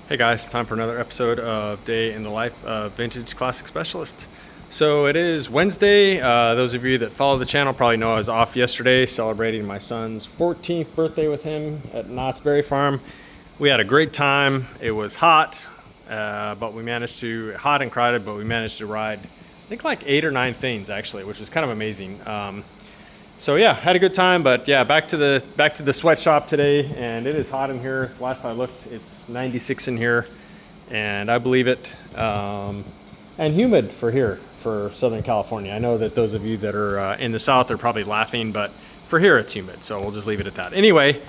Hey guys, time for another episode of Day in the Life of Vintage Classic Specialist. So it is Wednesday. Those of you that follow the channel probably know I was off yesterday celebrating my son's 14th birthday with him at Knott's Berry Farm. We had a great time. It was hot, but we managed to, hot and crowded, but we managed to ride, I think like 8 or 9 things actually, which was kind of amazing. So yeah, had a good time, but yeah, back to the sweatshop today, and it is hot in here. Last I looked, it's 96 in here, and I believe it. And humid for here, for Southern California. I know that those of you that are in the South are probably laughing, but for here it's humid, so we'll just leave it at that. Anyway,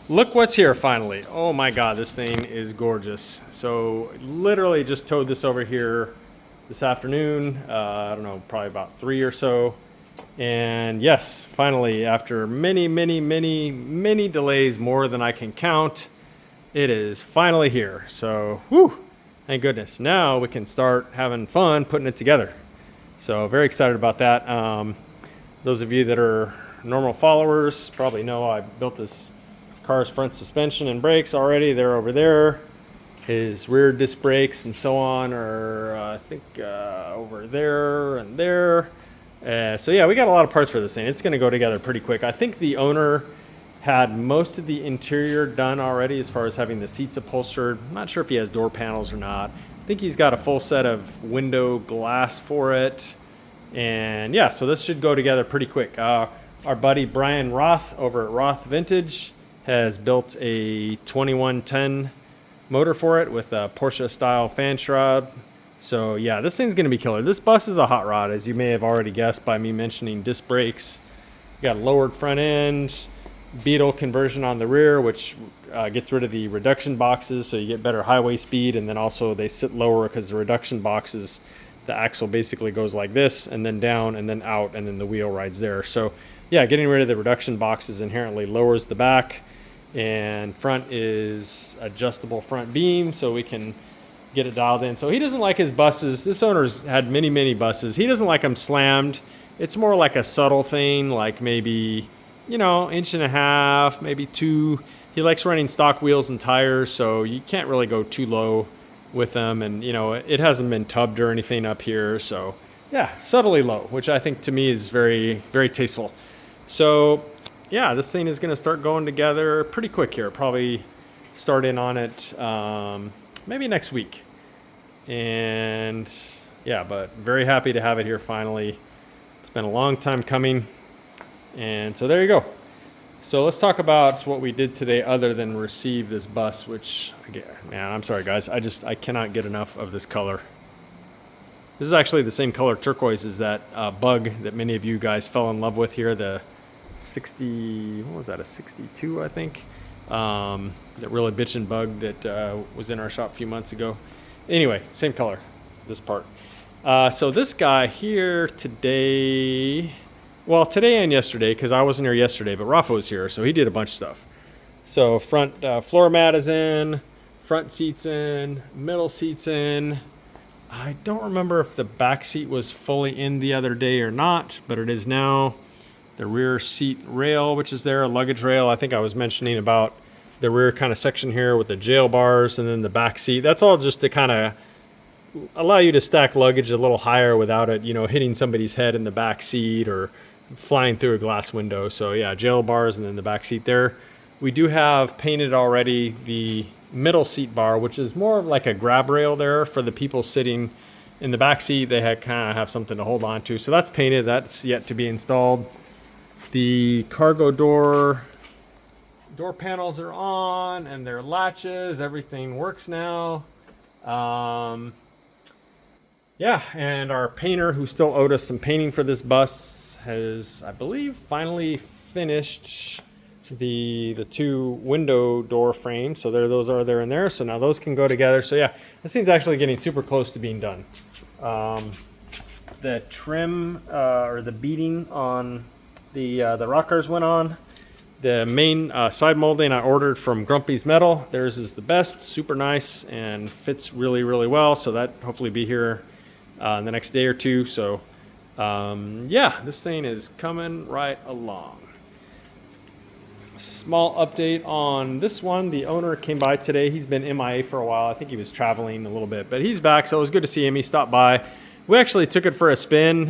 look what's here finally. Oh my God, this thing is gorgeous. So literally just towed this over here this afternoon. I don't know, probably about 3 or so. And yes, finally, after many delays, more than I can count, it is finally here. So, whew, thank goodness. Now we can start having fun putting it together. So very excited about that. Those of you that are normal followers probably know I built this car's front suspension and brakes already. They're over there. His rear disc brakes and so on are, I think, over there and there. So yeah, we got a lot of parts for this thing. It's going to go together pretty quick. I think the owner had most of the interior done already as far as having the seats upholstered. I'm not sure if he has door panels or not. I think he's got a full set of window glass for it. And yeah, so this should go together pretty quick. Our buddy Brian Roth over at Roth Vintage has built a 2110 motor for it with a Porsche style fan shroud. So yeah, this thing's gonna be killer. This bus is a hot rod, as you may have already guessed by me mentioning disc brakes. You got a lowered front end, Beetle conversion on the rear, which gets rid of the reduction boxes, so you get better highway speed, and then also they sit lower because the reduction boxes, the axle basically goes like this, and then down, and then out, and then the wheel rides there. So yeah, getting rid of the reduction boxes inherently lowers the back, and front is adjustable front beam, so we can get it dialed in. So he doesn't like his buses. This owner's had many buses. He doesn't like them slammed. It's more like a subtle thing, like maybe, you know, 1.5 inches, maybe 2. He likes running stock wheels and tires, so you can't really go too low with them. And, you know, it hasn't been tubbed or anything up here. So yeah, subtly low, which I think to me is very tasteful. So yeah, this thing is going to start going together pretty quick here. Probably start in on it maybe next week. And yeah, but very happy to have it here finally. It's been a long time coming. And so there you go. So let's talk about what we did today other than receive this bus, which, again, man, I'm sorry guys, I cannot get enough of this color. This is actually the same color turquoise as that bug that many of you guys fell in love with here, the 60, what was that, a 62 I think? That really bitchin' bug that was in our shop a few months ago. Anyway, same color, this part. So this guy here today, well, today and yesterday, because I wasn't here yesterday, but Rafa was here, so he did a bunch of stuff. So front floor mat is in, front seat's in, middle seat's in. I don't remember if the back seat was fully in the other day or not, but it is now. The rear seat rail, which is there, a luggage rail. I think I was mentioning about the rear kind of section here with the jail bars, and then the back seat. That's all just to kind of allow you to stack luggage a little higher without it, you know, hitting somebody's head in the back seat or flying through a glass window. So yeah, jail bars and then the back seat there. We do have painted already the middle seat bar, which is more of like a grab rail there for the people sitting in the back seat. They kind of have something to hold on to. So that's painted. That's yet to be installed. The cargo door panels are on, and their latches, everything works now. Yeah, and our painter, who still owed us some painting for this bus, has, I believe, finally finished the 2 window door frames. So those are there and there. So now those can go together. So yeah, this thing's actually getting super close to being done. The trim or the beading on the rockers went on. The main side molding I ordered from Grumpy's Metal. Theirs is the best, super nice, and fits really well. So that hopefully be here in the next day or two. So yeah, this thing is coming right along. Small update on this one. The owner came by today. He's been MIA for a while. I think he was traveling a little bit, but he's back, so it was good to see him. He stopped by. We actually took it for a spin.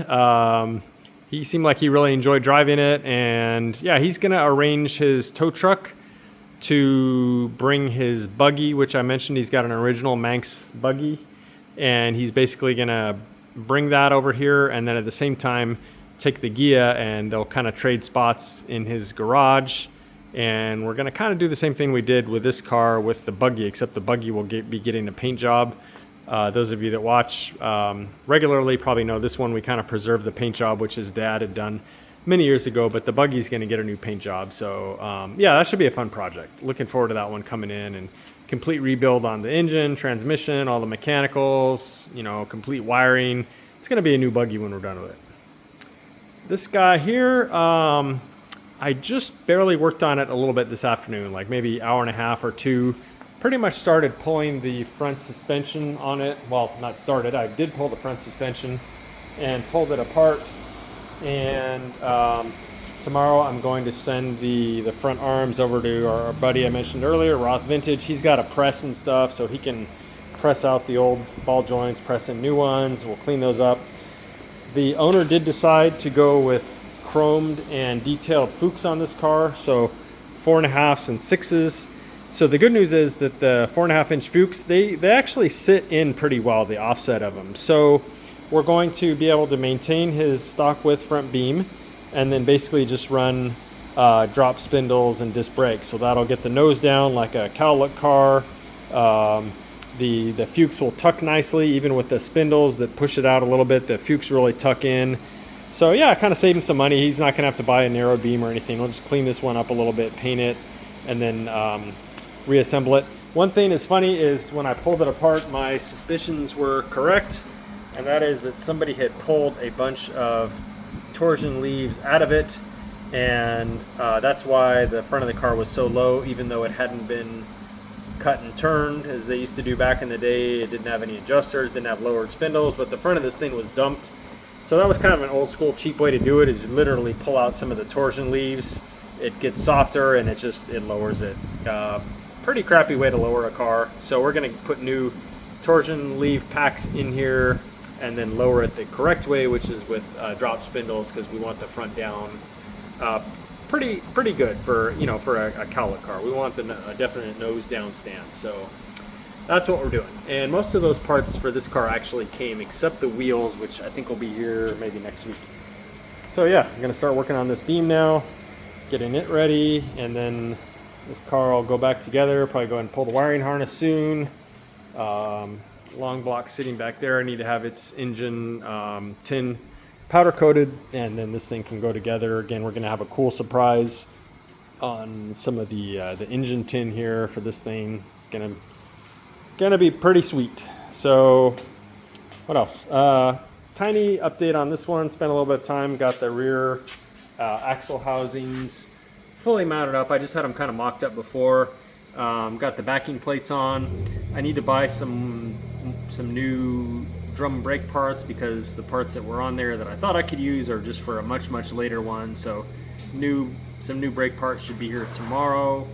He seemed like he really enjoyed driving it, and yeah, he's gonna arrange his tow truck to bring his buggy, which I mentioned he's got an original Manx buggy, and he's basically gonna bring that over here, and then at the same time take the Gia, and they'll kind of trade spots in his garage. And we're gonna kind of do the same thing we did with this car with the buggy, except the buggy will be getting a paint job. Those of you that watch regularly probably know this one we kind of preserved the paint job, which his dad had done many years ago, but the buggy's gonna get a new paint job. So yeah, that should be a fun project. Looking forward to that one coming in, and complete rebuild on the engine, transmission, all the mechanicals, you know, complete wiring. It's gonna be a new buggy when we're done with it. This guy here, I just barely worked on it a little bit this afternoon, like maybe an hour and a half or two. Pretty much started pulling the front suspension on it. Well, not started, I did pull the front suspension and pulled it apart. And tomorrow I'm going to send the front arms over to our buddy I mentioned earlier, Roth Vintage. He's got a press and stuff, so he can press out the old ball joints, press in new ones. We'll clean those up. The owner did decide to go with chromed and detailed Fuchs on this car, so 4.5s and 6s. So the good news is that the 4.5-inch Fuchs, they actually sit in pretty well, the offset of them. So we're going to be able to maintain his stock width front beam, and then basically just run drop spindles and disc brakes. So that'll get the nose down like a cowlick car. The Fuchs will tuck nicely, even with the spindles that push it out a little bit. The Fuchs really tuck in. So yeah, kind of save him some money. He's not gonna have to buy a narrow beam or anything. We'll just clean this one up a little bit, paint it, and then reassemble it. One thing is funny is when I pulled it apart, my suspicions were correct, and that is that somebody had pulled a bunch of torsion leaves out of it, and that's why the front of the car was so low, even though it hadn't been cut and turned as they used to do back in the day. It didn't have any adjusters, didn't have lowered spindles, but the front of this thing was dumped. So that was kind of an old school cheap way to do it, is literally pull out some of the torsion leaves. It gets softer and it lowers it. Pretty crappy way to lower a car. So we're gonna put new torsion leaf packs in here and then lower it the correct way, which is with drop spindles, because we want the front down pretty good for, you know, for a cowlick car. We want a definite nose down stance. So that's what we're doing. And most of those parts for this car actually came, except the wheels, which I think will be here maybe next week. So yeah, I'm gonna start working on this beam now, getting it ready, and then this car will go back together. Probably go ahead and pull the wiring harness soon. Long block sitting back there. I need to have its engine tin powder coated, and then this thing can go together. Again, we're gonna have a cool surprise on some of the engine tin here for this thing. It's gonna be pretty sweet. So what else? Tiny update on this one. Spent a little bit of time, got the rear axle housings fully mounted up. I just had them kind of mocked up before. Got the backing plates on. I need to buy some new drum brake parts, because the parts that were on there that I thought I could use are just for a much later one. So some new brake parts should be here tomorrow,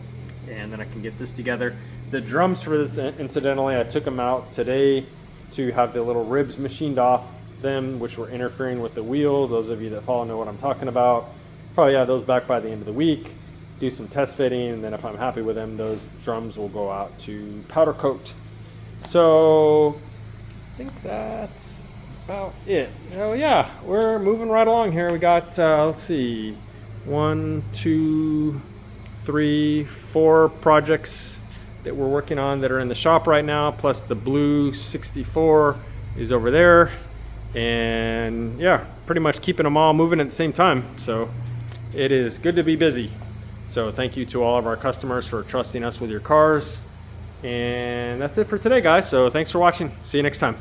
and then I can get this together. The drums for this, incidentally, I took them out today to have the little ribs machined off them, which were interfering with the wheel. Those of you that follow know what I'm talking about. Probably have those back by the end of the week. Do some test fitting, and then if I'm happy with them, those drums will go out to powder coat. So I think that's about it. Oh yeah, we're moving right along here. We got, let's see, 1, 2, 3, 4 projects that we're working on that are in the shop right now, plus the blue 64 is over there. And yeah, pretty much keeping them all moving at the same time. So it is good to be busy. So thank you to all of our customers for trusting us with your cars. And that's it for today, guys. So thanks for watching. See you next time.